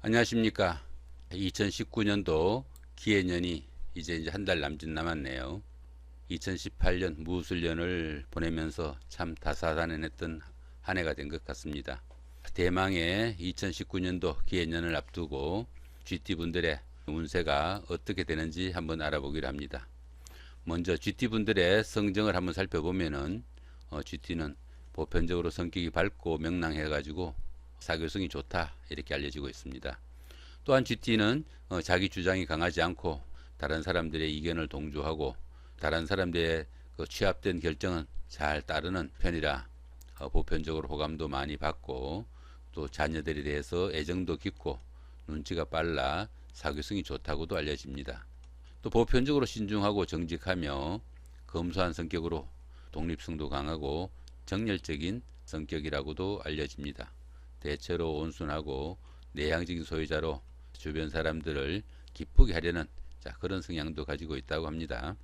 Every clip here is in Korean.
안녕하십니까. 2019년도 기해년이 이제 한 달 남짓 남았네요. 2018년 무술년을 보내면서 참 다사다난했던 한 해가 된 것 같습니다. 대망의 2019년도 기해년을 앞두고 GT분들의 운세가 어떻게 되는지 한번 알아보기로 합니다. 먼저 GT분들의 성정을 한번 살펴보면은 GT는 보편적으로 성격이 밝고 명랑해 가지고 사교성이 좋다 이렇게 알려지고 있습니다. 또한 GT는 자기 주장이 강하지 않고 다른 사람들의 의견을 동조하고 다른 사람들의 그 취합된 결정은 잘 따르는 편이라 보편적으로 호감도 많이 받고 또 자녀들에 대해서 애정도 깊고 눈치가 빨라 사교성이 좋다고도 알려집니다. 또 보편적으로 신중하고 정직하며 검소한 성격으로 독립성도 강하고 정열적인 성격이라고도 알려집니다. 대체로 온순하고 내향적인 소유자로 주변 사람들을 기쁘게 하려는 그런 성향도 가지고 있다고 합니다.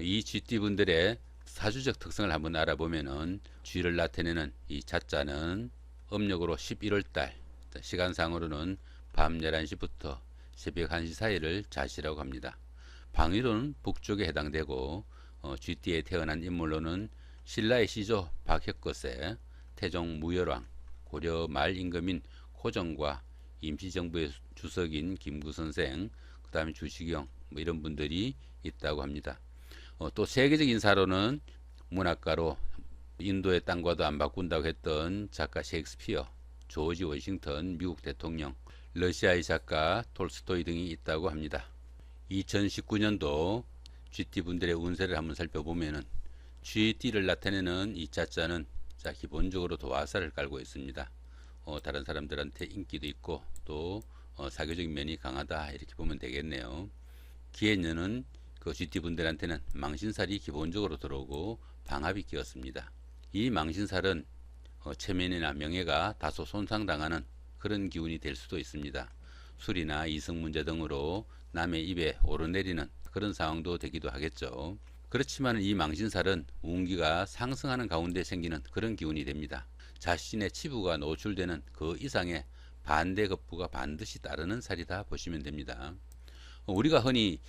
이 GT분들의 사주적 특성을 한번 알아보면은 G를 나타내는 이 자자는 음력으로 11월달 시간상으로는 밤 11시부터 새벽 1시 사이를 자시라고 합니다. 방위로는 북쪽에 해당되고 GT에 태어난 인물로는 신라의 시조 박혁거세, 태종 무열왕, 고려 말 임금인 고종과 임시정부의 주석인 김구선생, 그 다음에 주시경 이런 분들이 있다고 합니다. 또 세계적 인사로는 문학가로 인도의 땅과도 안 바꾼다고 했던 작가 셰익스피어, 조지 워싱턴 미국 대통령, 러시아의 작가 톨스토이 등이 있다고 합니다. 2019년도 GT분들의 운세를 한번 살펴보면은 GT를 나타내는 이 자자는 기본적으로 도화살을 깔고 있습니다. 다른 사람들한테 인기도 있고 또 사교적인 면이 강하다 이렇게 보면 되겠네요. 기해년은 그 GT분들한테는 망신살이 기본적으로 들어오고 방합이 끼었습니다. 이 망신살은 체면이나 명예가 다소 손상당하는 그런 기운이 될 수도 있습니다. 술이나 이성 문제 등으로 남의 입에 오르내리는 그런 상황도 되기도 하겠죠. 그렇지만 이 망신살은 운기가 상승하는 가운데 생기는 그런 기운이 됩니다. 자신의 치부가 노출되는 그 이상의 반대급부가 반드시 따르는 살이다 보시면 됩니다. 우리가 흔히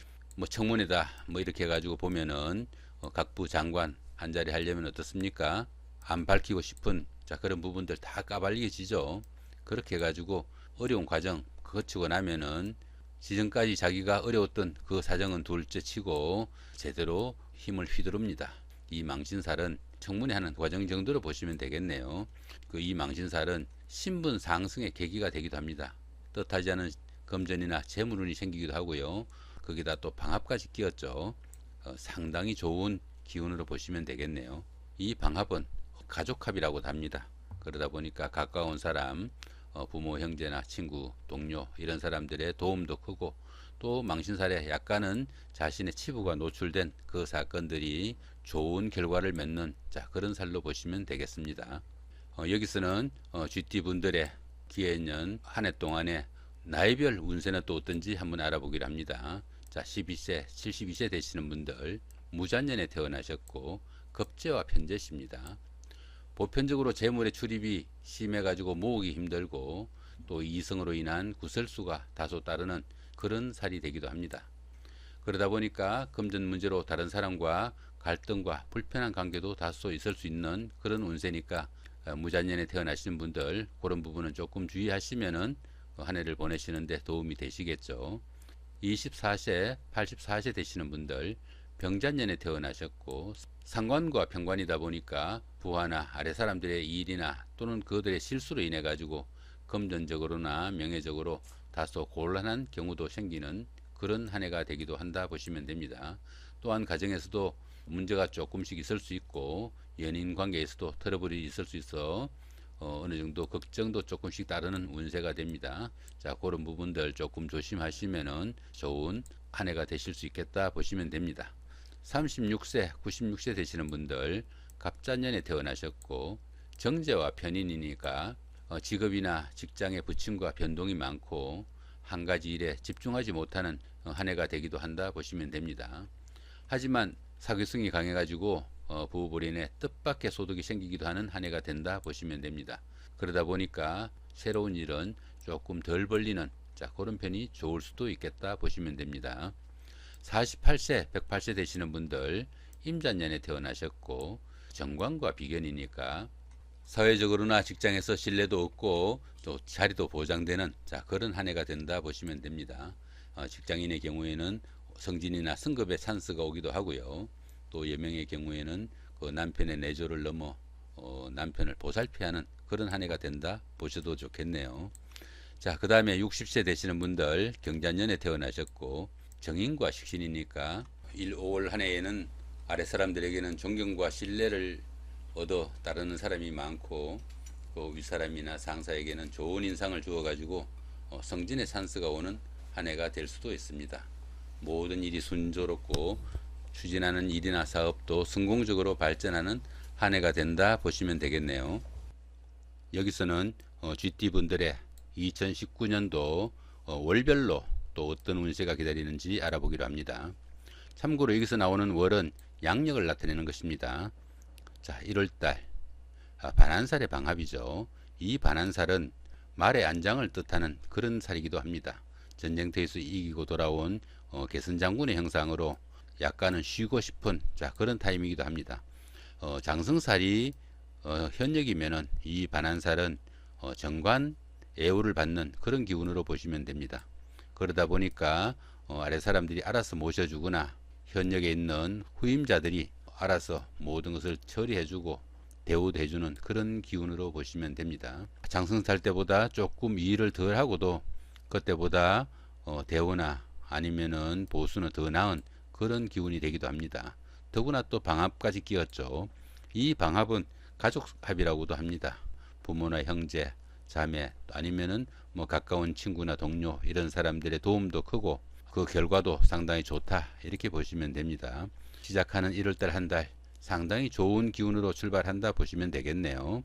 청문회다 이렇게 해가지고 보면은 각부 장관 한 자리 하려면 어떻습니까? 안 밝히고 싶은 그런 부분들 다 까발려지죠. 그렇게 해가지고 어려운 과정 거치고 나면은 지금까지 자기가 어려웠던 그 사정은 둘째 치고 제대로 힘을 휘두릅니다. 이 망신살은 청문회 하는 과정 정도로 보시면 되겠네요. 이 망신살은 신분 상승의 계기가 되기도 합니다. 뜻하지 않은 금전이나 재물운이 생기기도 하고요. 거기다 또 방합까지 끼었죠. 상당히 좋은 기운으로 보시면 되겠네요. 이 방합은 가족합이라고도 합니다. 그러다 보니까 가까운 사람, 부모, 형제나 친구, 동료 이런 사람들의 도움도 크고 또 망신살에 약간은 자신의 치부가 노출된 그 사건들이 좋은 결과를 맺는 그런 살로 보시면 되겠습니다. 여기서는 GT분들의 기해년 한 해 동안에 나이별 운세는 또 어떤지 한번 알아보기로 합니다. 12세, 72세 되시는 분들 무잔년에 태어나셨고 겁재와 편재십니다. 보편적으로 재물의 출입이 심해가지고 모으기 힘들고 또 이성으로 인한 구설수가 다소 따르는 그런 살이 되기도 합니다. 그러다 보니까 금전 문제로 다른 사람과 갈등과 불편한 관계도 다소 있을 수 있는 그런 운세니까 무잔년에 태어나시는 분들 그런 부분은 조금 주의하시면은 한 해를 보내시는데 도움이 되시겠죠. 24세, 84세 되시는 분들 병잔년에 태어나셨고 상관과 편관이다 보니까 부하나 아래 사람들의 일이나 또는 그들의 실수로 인해 가지고 금전적으로나 명예적으로 다소 곤란한 경우도 생기는 그런 한 해가 되기도 한다 보시면 됩니다. 또한 가정에서도 문제가 조금씩 있을 수 있고 연인 관계에서도 트러블이 있을 수 있어 어느 정도 걱정도 조금씩 따르는 운세가 됩니다. 그런 부분들 조금 조심하시면은 좋은 한 해가 되실 수 있겠다 보시면 됩니다. 36세, 96세 되시는 분들 갑자년에 태어나셨고 정제와 편인이니까 직업이나 직장의 부침과 변동이 많고 한 가지 일에 집중하지 못하는 한 해가 되기도 한다 보시면 됩니다. 하지만 사교성이 강해가지고 부부인의 뜻밖의 소득이 생기기도 하는 한 해가 된다 보시면 됩니다. 그러다 보니까 새로운 일은 조금 덜 벌리는 자, 그런 편이 좋을 수도 있겠다 보시면 됩니다. 48세, 108세 되시는 분들 임자년에 태어나셨고 정관과 비견이니까 사회적으로나 직장에서 신뢰도 얻고 또 자리도 보장되는 자, 그런 한 해가 된다 보시면 됩니다. 직장인의 경우에는 승진이나 승급의 찬스가 오기도 하고요. 또 여명의 경우에는 그 남편의 내조를 넘어 남편을 보살피하는 그런 한 해가 된다 보셔도 좋겠네요. 자, 그 다음에 60세 되시는 분들 경자년에 태어나셨고 정인과 식신이니까 1, 5월 한 해에는 아래 사람들에게는 존경과 신뢰를 얻어 따르는 사람이 많고 그 윗사람이나 상사에게는 좋은 인상을 주어 가지고 성진의 찬스가 오는 한 해가 될 수도 있습니다. 모든 일이 순조롭고 추진하는 일이나 사업도 성공적으로 발전하는 한 해가 된다 보시면 되겠네요. 여기서는 GT분들의 2019년도 월별로 또 어떤 운세가 기다리는지 알아보기로 합니다. 참고로 여기서 나오는 월은 양력을 나타내는 것입니다. 자, 1월달 반한살의 방합이죠. 이 반한살은 말의 안장을 뜻하는 그런 살이기도 합니다. 전쟁터에서 이기고 돌아온 개선장군의 형상으로 약간은 쉬고 싶은 자, 그런 타임이기도 합니다. 장성살이 현역이면은 이 반한살은 정관 애우를 받는 그런 기운으로 보시면 됩니다. 그러다 보니까 아래 사람들이 알아서 모셔주거나 현역에 있는 후임자들이 알아서 모든 것을 처리해주고 대우도 해주는 그런 기운으로 보시면 됩니다. 장성살 때보다 조금 일을 덜 하고도 그때보다 대우나 아니면은 보수는 더 나은 그런 기운이 되기도 합니다. 더구나 또 방합까지 끼었죠. 이 방합은 가족합이라고도 합니다. 부모나 형제, 자매 아니면은 뭐 가까운 친구나 동료 이런 사람들의 도움도 크고 그 결과도 상당히 좋다 이렇게 보시면 됩니다. 시작하는 1월달 한 달 상당히 좋은 기운으로 출발한다 보시면 되겠네요.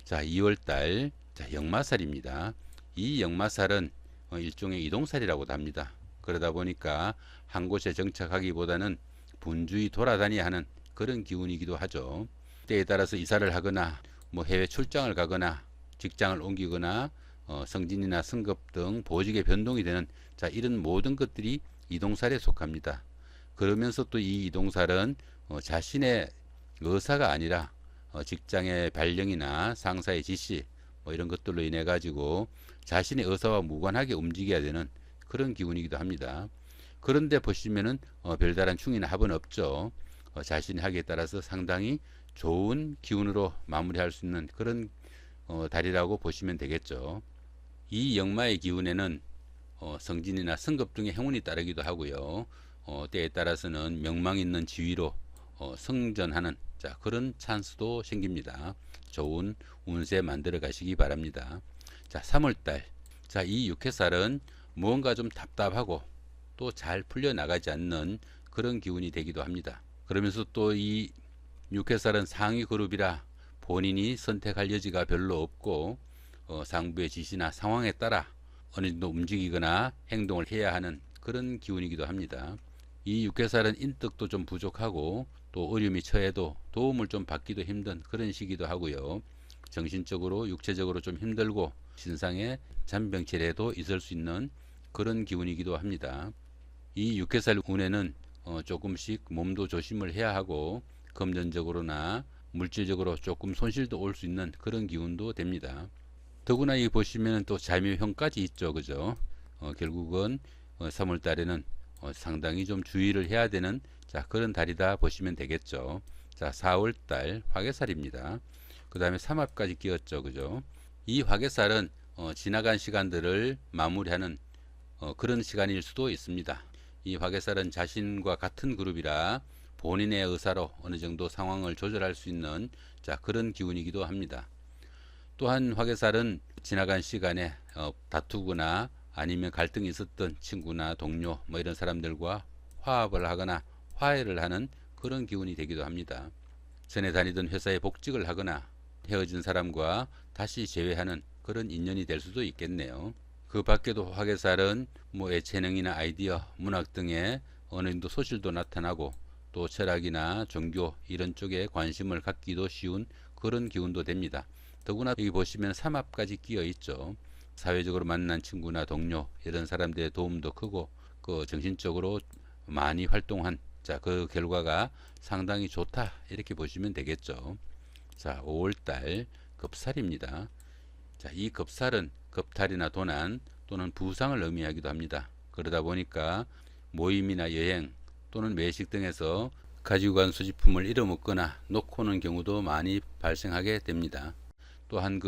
자, 2월달 자, 역마살입니다. 이 역마살은 일종의 이동살이라고도 합니다. 그러다 보니까 한 곳에 정착하기보다는 분주히 돌아다녀야 하는 그런 기운이기도 하죠. 때에 따라서 이사를 하거나 뭐 해외 출장을 가거나 직장을 옮기거나 승진이나 승급 등 보직의 변동이 되는 자, 이런 모든 것들이 이동살에 속합니다. 그러면서 또 이 이동살은 자신의 의사가 아니라 직장의 발령이나 상사의 지시 뭐 이런 것들로 인해 가지고 자신의 의사와 무관하게 움직여야 되는 그런 기운이기도 합니다. 그런데 보시면은 별다른 충이나 합은 없죠. 자신의 하기에 따라서 상당히 좋은 기운으로 마무리할 수 있는 그런 달이라고 보시면 되겠죠. 이 역마의 기운에는 성진이나 승급 등의 행운이 따르기도 하고요. 때에 따라서는 명망 있는 지위로 승전하는 자, 그런 찬스도 생깁니다. 좋은 운세 만들어 가시기 바랍니다. 자, 3월달 자, 이 육해살은 무언가 좀 답답하고 또 잘 풀려나가지 않는 그런 기운이 되기도 합니다. 그러면서 또 이 육해살은 상위 그룹이라 본인이 선택할 여지가 별로 없고 상부의 지시나 상황에 따라 어느 정도 움직이거나 행동을 해야 하는 그런 기운이기도 합니다. 이 육해살은 인덕도 좀 부족하고 또 어려움이 처해도 도움을 좀 받기도 힘든 그런 시기도 하고요. 정신적으로 육체적으로 좀 힘들고 신상에 잔병치레도 있을 수 있는 그런 기운이기도 합니다. 이 육해살 운에는 조금씩 몸도 조심을 해야 하고 금전적으로나 물질적으로 조금 손실도 올 수 있는 그런 기운도 됩니다. 더구나 이 보시면 또 자묘형까지 있죠, 그죠? 결국은 3월 달에는 상당히 좀 주의를 해야 되는 자, 그런 달이다 보시면 되겠죠. 자, 4월 달 화개살입니다. 그 다음에 삼합까지 끼었죠, 그죠? 이 화개살은 지나간 시간들을 마무리하는 그런 시간일 수도 있습니다. 이 화개살은 자신과 같은 그룹이라 본인의 의사로 어느 정도 상황을 조절할 수 있는 자, 그런 기운이기도 합니다. 또한 화개살은 지나간 시간에 다투거나 아니면 갈등이 있었던 친구나 동료 뭐 이런 사람들과 화합을 하거나 화해를 하는 그런 기운이 되기도 합니다. 전에 다니던 회사에 복직을 하거나 헤어진 사람과 다시 재회하는 그런 인연이 될 수도 있겠네요. 그 밖에도 화개살은 뭐 예체능이나 아이디어, 문학 등의 어느 정도 소실도 나타나고 또 철학이나 종교 이런 쪽에 관심을 갖기도 쉬운 그런 기운도 됩니다. 더구나 여기 보시면 삼합까지 끼어 있죠. 사회적으로 만난 친구나 동료 이런 사람들의 도움도 크고 그 정신적으로 많이 활동한 그 결과가 상당히 좋다 이렇게 보시면 되겠죠. 자, 5월달 급살입니다. 자, 이 급살은 급탈이나 도난 또는 부상을 의미하기도 합니다. 그러다 보니까 모임이나 여행 또는 외식 등에서 가지고 간 수집품을 잃어먹거나 놓고 오는 경우도 많이 발생하게 됩니다. 또한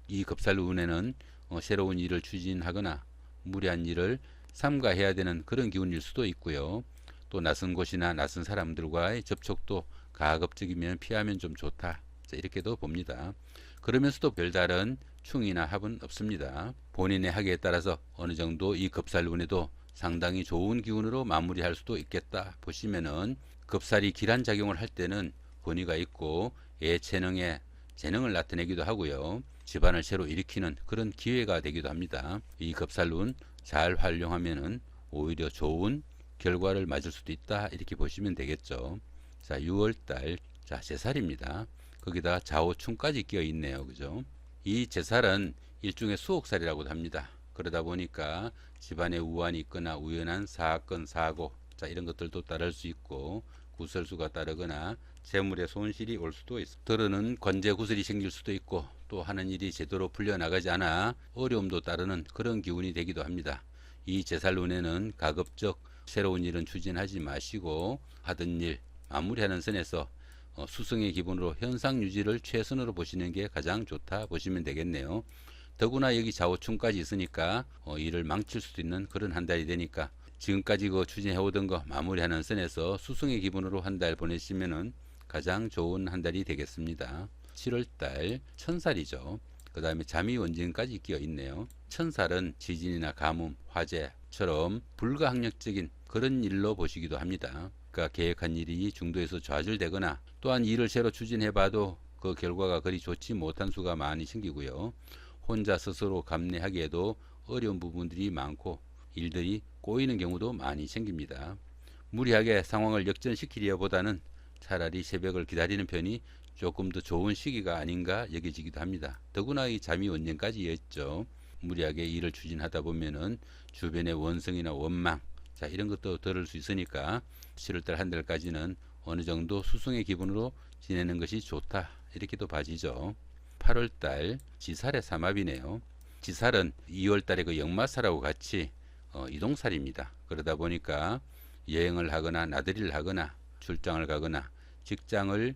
이 급살운에는 새로운 일을 추진하거나 무리한 일을 삼가해야 되는 그런 기운일 수도 있고요. 또 낯선 곳이나 낯선 사람들과의 접촉도 가급적이면 피하면 좀 좋다. 자, 이렇게도 봅니다. 그러면서도 별다른 충이나 합은 없습니다. 본인의 하기에 따라서 어느 정도 이 급살운에도 상당히 좋은 기운으로 마무리할 수도 있겠다 보시면은, 급살이 기란 작용을 할 때는 권위가 있고 예체능에 재능을 나타내기도 하고요. 집안을 새로 일으키는 그런 기회가 되기도 합니다. 이 급살운 잘 활용하면은 오히려 좋은 결과를 맞을 수도 있다 이렇게 보시면 되겠죠. 자, 6월달 자 제살입니다. 거기다 좌우충까지 끼어 있네요. 그죠? 이 제살은 일종의 수옥살이라고도 합니다. 그러다 보니까 집안에 우환이 있거나 우연한 사건, 사고 이런 것들도 따를 수 있고, 구설수가 따르거나 재물의 손실이 올 수도 있습니다. 들어는 관제 구슬이 생길 수도 있고, 또 하는 일이 제대로 풀려나가지 않아 어려움도 따르는 그런 기운이 되기도 합니다. 이 제살운에는 가급적 새로운 일은 추진하지 마시고 하던 일 마무리하는 선에서 수성의 기본으로 현상 유지를 최선으로 보시는 게 가장 좋다 보시면 되겠네요. 더구나 여기 좌우충까지 있으니까 일을 망칠 수도 있는 그런 한 달이 되니까 지금까지 추진해오던 거 마무리하는 선에서 수성의 기분으로 한 달 보내시면은 가장 좋은 한 달이 되겠습니다. 7월달 천살이죠. 그 다음에 자미원진까지 끼어 있네요. 천살은 지진이나 가뭄, 화재처럼 불가항력적인 그런 일로 보시기도 합니다. 그러니까 계획한 일이 중도에서 좌절되거나, 또한 일을 새로 추진해봐도 그 결과가 그리 좋지 못한 수가 많이 생기고요. 혼자 스스로 감내하기에도 어려운 부분들이 많고 일들이 꼬이는 경우도 많이 생깁니다. 무리하게 상황을 역전시키려보다는 차라리 새벽을 기다리는 편이 조금 더 좋은 시기가 아닌가 여겨지기도 합니다. 더구나 이 자미원년까지 이어있죠. 무리하게 일을 추진하다 보면은 주변의 원성이나 원망 이런 것도 들을 수 있으니까 7월달 한 달까지는 어느 정도 수승의 기분으로 지내는 것이 좋다 이렇게도 봐지죠. 8월달 지살의 삼합이네요. 지살은 2월달에 그 역마살하고 같이 이동살입니다. 그러다 보니까 여행을 하거나 나들이를 하거나 출장을 가거나 직장을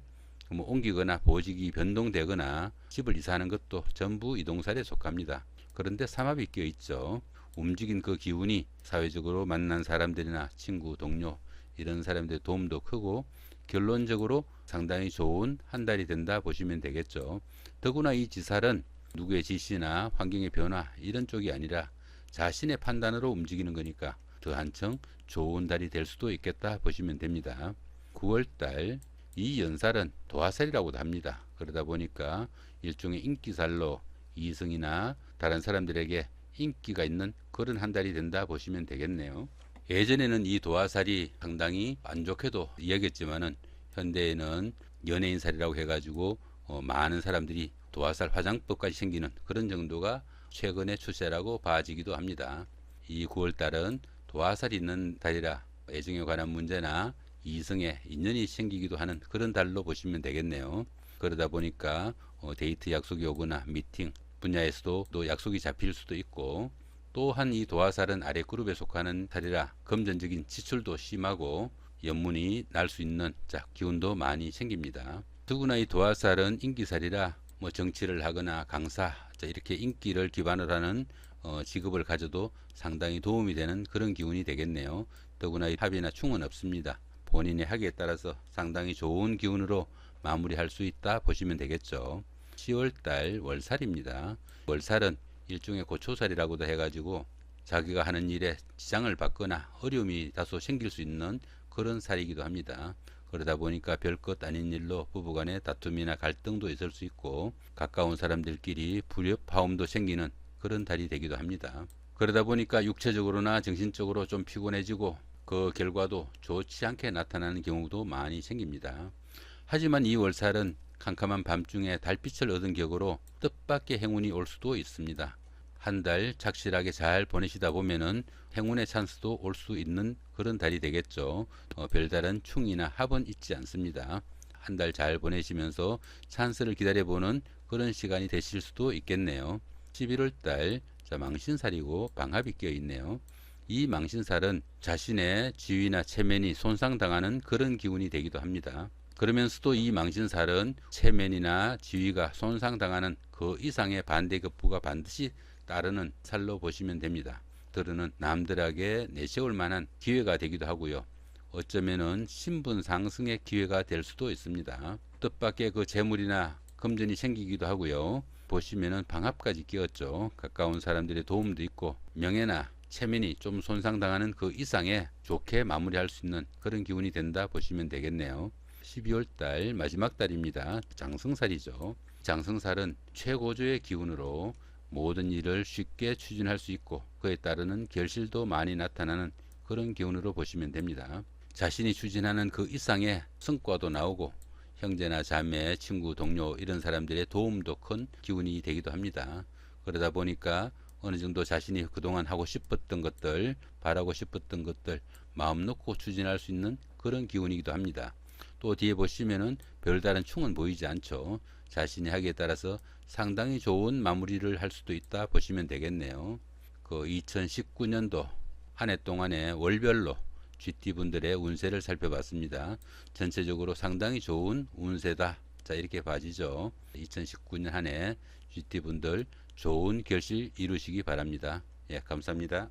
옮기거나 보직이 변동되거나 집을 이사하는 것도 전부 이동살에 속합니다. 그런데 삼합이 껴 있죠. 움직인 그 기운이 사회적으로 만난 사람들이나 친구, 동료 이런 사람들의 도움도 크고 결론적으로 상당히 좋은 한 달이 된다 보시면 되겠죠. 더구나 이 지살은 누구의 지시나 환경의 변화 이런 쪽이 아니라 자신의 판단으로 움직이는 거니까 더 한층 좋은 달이 될 수도 있겠다 보시면 됩니다. 9월달 이 연살은 도화살이라고도 합니다. 그러다 보니까 일종의 인기살로 이성이나 다른 사람들에게 인기가 있는 그런 한 달이 된다 보시면 되겠네요. 예전에는 이 도화살이 상당히 안 좋게도 이야기했지만은 현대에는 연예인살이라고 해가지고 많은 사람들이 도화살 화장법까지 생기는 그런 정도가 최근의 추세라고 봐지기도 합니다. 이 9월달은 도화살이 있는 달이라 애정에 관한 문제나 이성에 인연이 생기기도 하는 그런 달로 보시면 되겠네요. 그러다 보니까 데이트 약속이 오거나 미팅 분야에서도 또 약속이 잡힐 수도 있고, 또한 이 도화살은 아래 그룹에 속하는 달이라 금전적인 지출도 심하고 연문이 날 수 있는 기운도 많이 생깁니다. 더구나 이 도화살은 인기살이라 정치를 하거나 강사 이렇게 인기를 기반으로 하는 직업을 가져도 상당히 도움이 되는 그런 기운이 되겠네요. 더구나 이 합이나 충은 없습니다. 본인의 하기에 따라서 상당히 좋은 기운으로 마무리할 수 있다 보시면 되겠죠. 10월달 월살입니다. 월살은 일종의 고초살이라고도 해가지고 자기가 하는 일에 지장을 받거나 어려움이 다소 생길 수 있는 그런 살이기도 합니다. 그러다 보니까 별것 아닌 일로 부부간의 다툼이나 갈등도 있을 수 있고 가까운 사람들끼리 불협화음도 생기는 그런 달이 되기도 합니다. 그러다 보니까 육체적으로나 정신적으로 좀 피곤해지고 그 결과도 좋지 않게 나타나는 경우도 많이 생깁니다. 하지만 이 월살은 캄캄한 밤중에 달빛을 얻은 격으로 뜻밖의 행운이 올 수도 있습니다. 한 달 착실하게 잘 보내시다 보면은 행운의 찬스도 올 수 있는 그런 달이 되겠죠. 별다른 충이나 합은 있지 않습니다. 한 달 잘 보내시면서 찬스를 기다려보는 그런 시간이 되실 수도 있겠네요. 11월 달 망신살이고 방합이 끼어 있네요. 이 망신살은 자신의 지위나 체면이 손상당하는 그런 기운이 되기도 합니다. 그러면서도 이 망신살은 체면이나 지위가 손상당하는 그 이상의 반대급부가 반드시 따르는 살로 보시면 됩니다. 들으는 남들에게 내세울 만한 기회가 되기도 하고요. 어쩌면은 신분 상승의 기회가 될 수도 있습니다. 뜻밖의 그 재물이나 금전이 생기기도 하고요. 보시면은 방합까지 끼었죠. 가까운 사람들의 도움도 있고 명예나 체면이 좀 손상당하는 그 이상의 좋게 마무리할 수 있는 그런 기운이 된다 보시면 되겠네요. 12월 달 마지막 달입니다. 장성살이죠. 장성살은 최고조의 기운으로 모든 일을 쉽게 추진할 수 있고 그에 따르는 결실도 많이 나타나는 그런 기운으로 보시면 됩니다. 자신이 추진하는 그 이상의 성과도 나오고 형제나 자매, 친구, 동료 이런 사람들의 도움도 큰 기운이 되기도 합니다. 그러다 보니까 어느 정도 자신이 그동안 하고 싶었던 것들, 바라고 싶었던 것들 마음 놓고 추진할 수 있는 그런 기운이기도 합니다. 또 뒤에 보시면은 별다른 충은 보이지 않죠. 자신이 하기에 따라서 상당히 좋은 마무리를 할 수도 있다 보시면 되겠네요. 그 2019년도 한 해 동안의 월별로 GT분들의 운세를 살펴봤습니다. 전체적으로 상당히 좋은 운세다. 자, 이렇게 봐지죠. 2019년 한 해 GT분들 좋은 결실 이루시기 바랍니다. 예, 감사합니다.